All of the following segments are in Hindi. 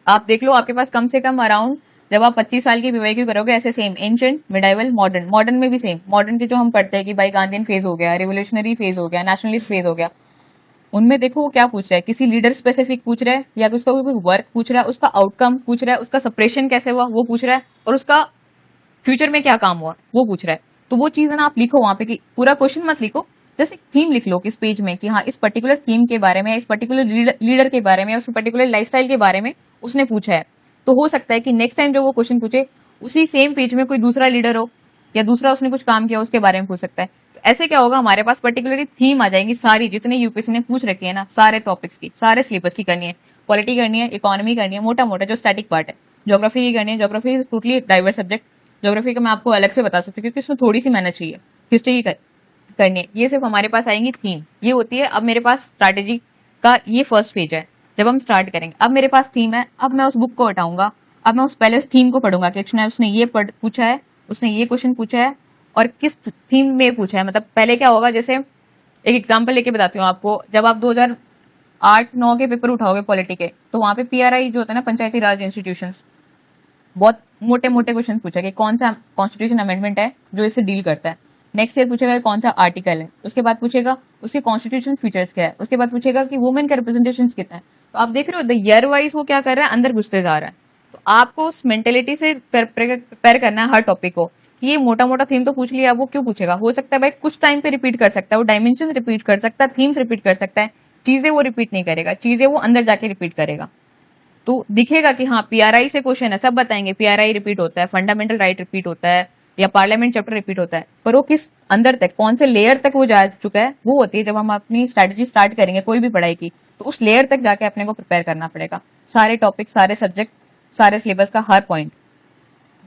आप देख लो, आपके पास कम से कम अराउंड, जब आप 25 साल की पीवाईक्यू करोगे ऐसे same ancient, medieval, modern, modern में भी सेम, मॉडर्न के जो हम पढ़ते हैं कि भाई गांधीयन फेज हो गया, रिवोल्यूशनरी फेज हो गया, नेशनलिस्ट फेज हो गया, उनमें देखो वो क्या पूछ रहा है, किसी लीडर स्पेसिफिक पूछ रहा है, या उसका कोई वर्क पूछ रहा है, उसका आउटकम पूछ रहा है, उसका सप्रेशन कैसे हुआ वो पूछ रहा है, और उसका फ्यूचर में क्या काम हुआ वो पूछ रहा है। तो वो चीज है ना, आप लिखो वहां पे कि पूरा क्वेश्चन मत लिखो, जैसे थीम लिख लो किस पेज में कि हाँ इस पर्टिकुलर थीम के बारे में, इस पर्टिकुलर लीडर के बारे में, उस पर्टिकुलर लाइफस्टाइल के बारे में उसने पूछा है। तो हो सकता है कि नेक्स्ट टाइम जो वो क्वेश्चन पूछे उसी सेम पेज में कोई दूसरा लीडर हो या दूसरा उसने कुछ काम किया उसके बारे में पूछ सकता है। तो ऐसे क्या होगा, हमारे पास पर्टिकुलरली थीम आ जाएंगी सारी, जितने यूपीएससी ने पूछ रखी है ना सारे टॉपिक्स की, सारे सिलेबस की करनी है, पॉलिटी करनी है, इकोनॉमी करनी है, मोटा मोटा जो स्टैटिक पार्ट है, ज्योग्राफी की करनी है, geography is totally diverse subject, geography का मैं आपको अलग से बता सकती हूँ क्योंकि उसमें थोड़ी सी मेहनत चाहिए, हिस्ट्री की करनी है। ये सिर्फ हमारे पास आएंगी थीम, ये होती है। अब मेरे पास स्ट्रैटेजी का ये फर्स्ट फेज है, जब हम स्टार्ट करेंगे। अब मेरे पास थीम है, अब मैं उस बुक को हटाऊंगा, अब मैं पहले उस थीम को पढ़ूंगा कि अच्छा उसने ये पूछा है, उसने ये क्वेश्चन पूछा है और किस थीम में पूछा है। मतलब पहले क्या होगा, जैसे एक एग्जाम्पल लेके बताती हूँ आपको, जब आप 2008-9 के पेपर उठाओगे पॉलिटी के, तो वहां पे पीआरआई जो होता है ना, पंचायती राज इंस्टीट्यूशन, बहुत मोटे मोटे क्वेश्चन पूछा कि कौन सा कॉन्स्टिट्यूशन अमेंडमेंट है जो इससे डील करता है। नेक्स्ट ईयर पूछेगा कौन सा आर्टिकल है, उसके बाद पूछेगा उसके कॉन्स्टिट्यूशन फीचर्स क्या है, उसके बाद पूछेगा कि वुमेन का रिप्रेजेंटेशन कितना है। तो आप देख रहे हो द ईयर वाइज वो क्या कर रहा है, अंदर घुसते जा रहा है। तो आपको उस मेंटेलिटी से प्रिपेयर करना है हर टॉपिक को कि ये मोटा मोटा थीम तो पूछ लिया, वो क्यों पूछेगा, हो सकता है भाई कुछ टाइम पे रिपीट कर सकता है, वो डायमेंशन रिपीट कर सकता है, थीम्स रिपीट कर सकता है, चीजें वो रिपीट नहीं करेगा, चीजें वो अंदर जाके रिपीट करेगा। तो दिखेगा कि हाँ पीआरआई से क्वेश्चन है, सब बताएंगे पीआरआई रिपीट होता है, फंडामेंटल राइट रिपीट होता है, या पार्लियामेंट चैप्टर रिपीट होता है, पर वो किस अंदर तक, कौन से लेयर तक वो जा चुका है, वो होती है जब हम अपनी स्ट्रैटेजी स्टार्ट करेंगे कोई भी पढ़ाई की, तो उस लेयर तक जाके अपने को प्रिपेयर करना पड़ेगा, सारे टॉपिक, सारे सब्जेक्ट, सारे सिलेबस का हर पॉइंट।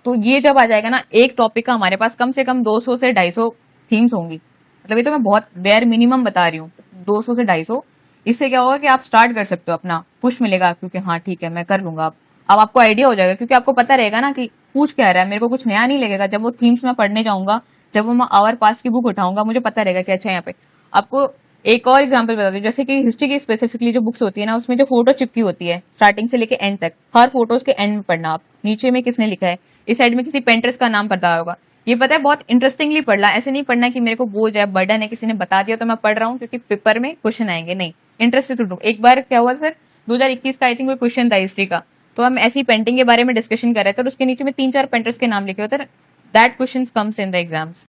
तो ये जब आ जाएगा ना, एक टॉपिक का हमारे पास कम से कम 200 से 250 थीम्स होंगी। मतलब ये तो मैं बहुत बेयर मिनिमम बता रही हूँ, 200 से 250। इससे क्या होगा कि आप स्टार्ट कर सकते हो, अपना पुश मिलेगा क्योंकि हाँ ठीक है मैं कर लूंगा। अब आपको आइडिया हो जाएगा क्योंकि आपको पता रहेगा ना कि पूछ क्या रहा है, मेरे को कुछ नया नहीं लगेगा। जब वो थीम्स में पढ़ने जाऊंगा, जब मैं आवर पास्ट की बुक उठाऊंगा, मुझे पता रहेगा कि अच्छा यहाँ पे। आपको एक और एग्जांपल बता दूं, जैसे कि हिस्ट्री की स्पेसिफिकली जो बुक्स होती है ना, उसमें जो फोटो चिपकी होती है स्टार्टिंग से लेके एंड तक, हर फोटोज के एंड में पढ़ना आप, नीचे में किसने लिखा है, इस साइड में किसी पेंटर्स का नाम पता होगा। ये पता है बहुत इंटरेस्टिंगली पढ़ना, ऐसे नहीं पढ़ना कि मेरे को बोझ है, बर्डन है, किसी ने बता दिया तो मैं पढ़ रहा हूँ क्योंकि पेपर में क्वेश्चन आएंगे, नहीं, इंटरेस्ट से ढूंढो। एक बार क्या हुआ सर, 2021 का आई थिंक कोई क्वेश्चन था हिस्ट्री का, तो हम ऐसी पेंटिंग के बारे में डिस्कशन कर रहे थे और उसके नीचे में 3-4 पेंटर्स के नाम लिखे होते, that question comes in the exams.